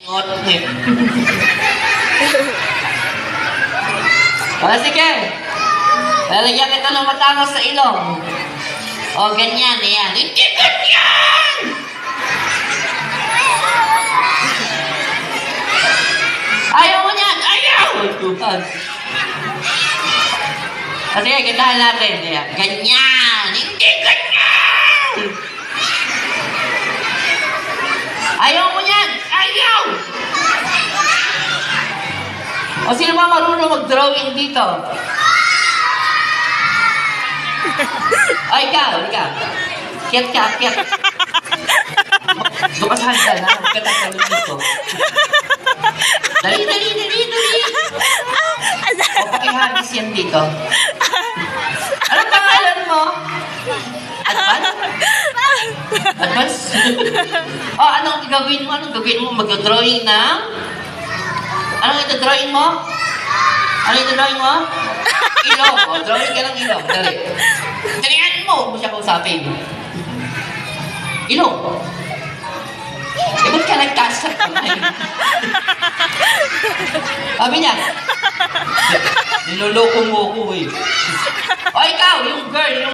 Ngot. O, sige. Lalagyan kita ng matangos sa ilong. O, ganyan, ayan. Hindi ganyan! Ayaw mo niyan! Ayaw! Tuhan. O, sige, gandahan natin. Ayan. Ganyan! Hindi ganyan! Ayaw mo niyan! Ayaw! O, sino ba marunong mag-drawing dito? O, ikaw. Kiyat ka. Doon ka sa handa na. Huwag ka tatalong dito. Dali. O, pakihagis yan dito. Anong pangalan mo? Advance? O, anong gagawin mo? Mag-drawing ng? Anong ito-drawing mo? Ilong. O, drawing ka ng ilong. Dali. Dalihan mo! Huwag mo siya kausapin. Ilong. Eh, ba't ka nagkasap ka ngayon? Sabi niya, niloloko mo ako eh. O, ikaw, yung girl,